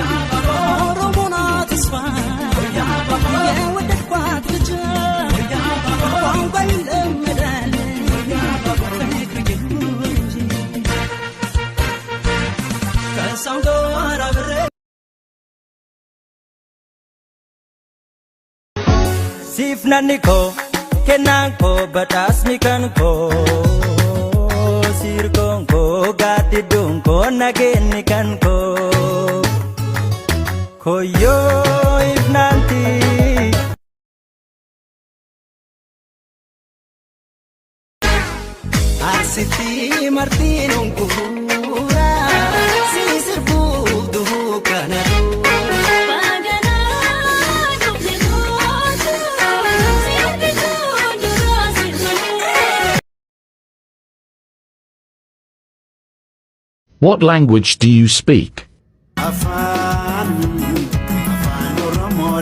oromo na tesfa ya wada kwat lija kwangwa lemedale kasango arabre Sifnaniko kenanko batasmi kanko sirkonko gatidunko nageni kanko koyo ifnanti Arsiti martinunku sisirbu duhu kanadu What language do you speak? oromo